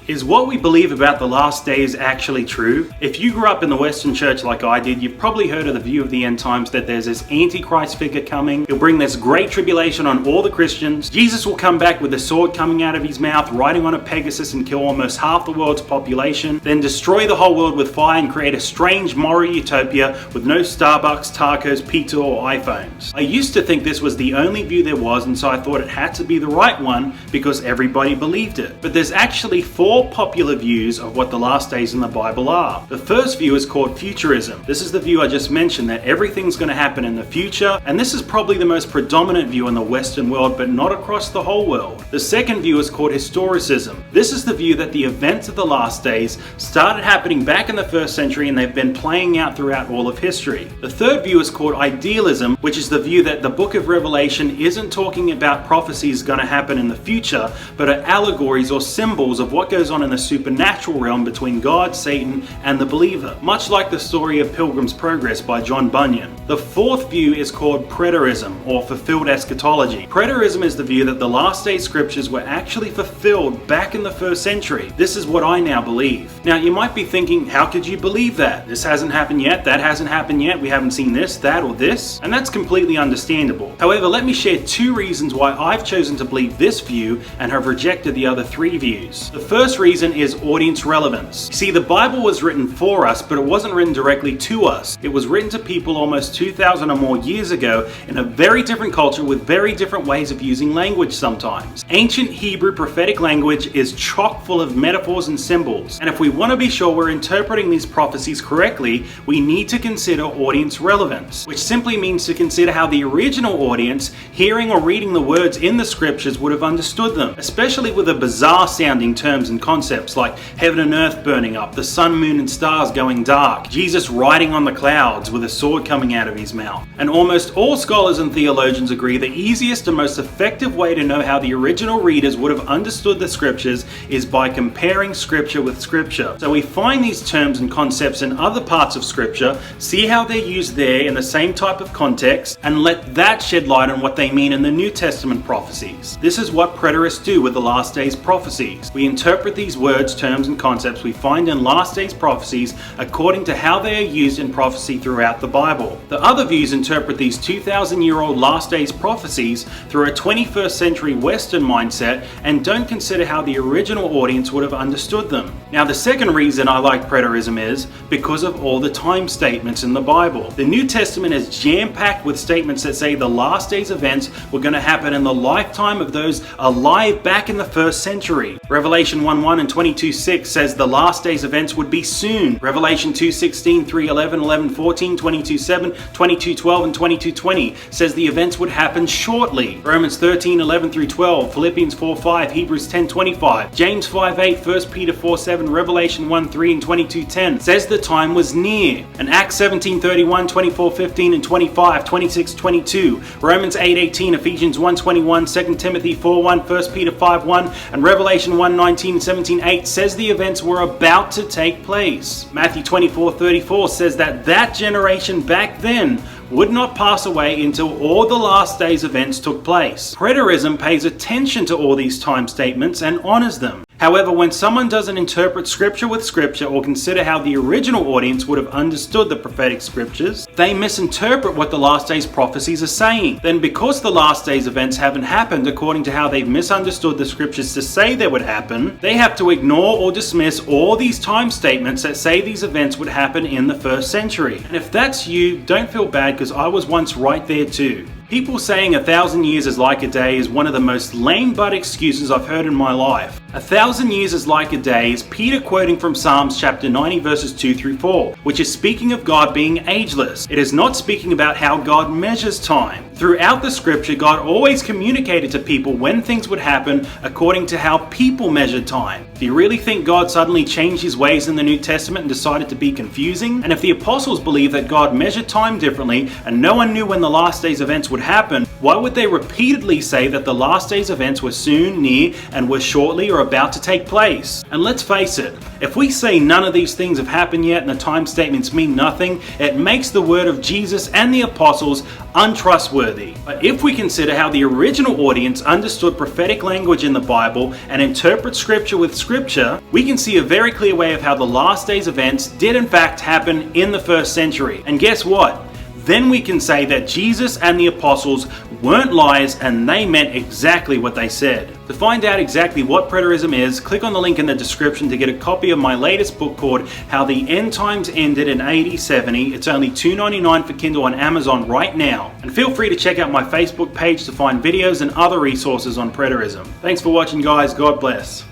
Is what we believe about the last days actually true? If you grew up in the Western church like I did, you've probably heard of the view of the end times that there's this Antichrist figure coming. He'll bring this great tribulation on all the Christians. Jesus will come back with a sword coming out of his mouth, riding on a Pegasus and kill almost half the world's population, then destroy the whole world with fire and create a strange moral utopia with no Starbucks, tacos, pizza or iPhones. I used to think this was the only view there was, and so I thought it had to be the right one because everybody believed it. But there's actually four popular views of what the last days in the Bible are. The first view is called futurism. This is the view I just mentioned, that everything's going to happen in the future, and this is probably the most predominant view in the Western world, but not across the whole world. The second view is called historicism. This is the view that the events of the last days started happening back in the first century and they've been playing out throughout all of history. The third view is called idealism, which is the view that the book of Revelation isn't talking about prophecies going to happen in the future, but are allegories or symbols of what goes on in the supernatural realm between God, Satan, and the believer, much like the story of Pilgrim's Progress by John Bunyan. The fourth view is called preterism, or fulfilled eschatology. Preterism is the view that the last day scriptures were actually fulfilled back in the first century. This is what I now believe. Now you might be thinking, how could you believe that? This hasn't happened yet, that hasn't happened yet, we haven't seen this, that, or this, and that's completely understandable. However, let me share two reasons why I've chosen to believe this view and have rejected the other three views. The first reason is audience relevance. See, the Bible was written for us, but it wasn't written directly to us. It was written to people almost 2,000 or more years ago in a very different culture with very different ways of using language sometimes. Ancient Hebrew prophetic language is chock full of metaphors and symbols, and if we want to be sure we're interpreting these prophecies correctly, we need to consider audience relevance, which simply means to consider how the original audience, hearing or reading the words in the scriptures, would have understood them, especially with the bizarre sounding terms and concepts like heaven and earth burning up, the sun, moon and stars going dark, Jesus riding on the clouds with a sword coming out of his mouth. And almost all scholars and theologians agree the easiest and most effective way to know how the original readers would have understood the scriptures is by comparing scripture with scripture. So we find these terms and concepts in other parts of scripture, see how they're used there in the same type of context, and let that shed light on what they mean in the New Testament prophecies. This is what preterists do with the last days prophecies. We interpret these words, terms and concepts we find in last days prophecies according to how they are used in prophecy throughout the Bible. The other views interpret these 2,000-year-old last days prophecies through a 21st century Western mindset and don't consider how the original audience would have understood them. Now, the second reason I like preterism is because of all the time statements in the Bible. The New Testament is jam-packed with statements that say the last days events were going to happen in the lifetime of those alive back in the first century. Revelation 1:1 and 22:6 says the last days events would be soon. Revelation 2:16, 3:11, 11:14, 22:7, 22:12 and 22:20 says the events would happen shortly. Romans 13:11 through 12, Philippians 4:5, Hebrews 10:25, James 5:8, 1 Peter 4:7, Revelation 1:3 and 22:10 says the time was near. And Acts 17:31, 24:15 and 25, 26:22, Romans 8:18, Ephesians 1:21, 2 Timothy 4:1, 1 Peter 5:1 and Revelation 1:19 and 17:8 says the events were about to take place. Matthew 24:34 says that generation back then would not pass away until all the last days events took place. Preterism pays attention to all these time statements and honors them. However, when someone doesn't interpret scripture with scripture or consider how the original audience would have understood the prophetic scriptures, they misinterpret what the last days prophecies are saying. Then because the last days events haven't happened according to how they've misunderstood the scriptures to say they would happen, they have to ignore or dismiss all these time statements that say these events would happen in the first century. And if that's you, don't feel bad because I was once right there too. People saying 1,000 years is like a day is one of the most lame butt excuses I've heard in my life. 1,000 years is like a day is Peter quoting from Psalms chapter 90 verses 2 through 4, which is speaking of God being ageless. It is not speaking about how God measures time. Throughout the scripture, God always communicated to people when things would happen according to how people measured time. Do you really think God suddenly changed his ways in the New Testament and decided to be confusing? And if the apostles believed that God measured time differently and no one knew when the last days events would happen, Why would they repeatedly say that the last days events were soon, near, and were shortly or about to take place? And let's face it, if we say none of these things have happened yet and the time statements mean nothing, it makes the word of Jesus and the apostles untrustworthy. But if we consider how the original audience understood prophetic language in the Bible and interpret scripture with scripture, we can see a very clear way of how the last days events did in fact happen in the first century. And guess what? Then we can say that Jesus and the apostles weren't liars and they meant exactly what they said. To find out exactly what preterism is, click on the link in the description to get a copy of my latest book called How the End Times Ended in AD 70. It's only $2.99 for Kindle on Amazon right now. And feel free to check out my Facebook page to find videos and other resources on preterism. Thanks for watching, guys. God bless.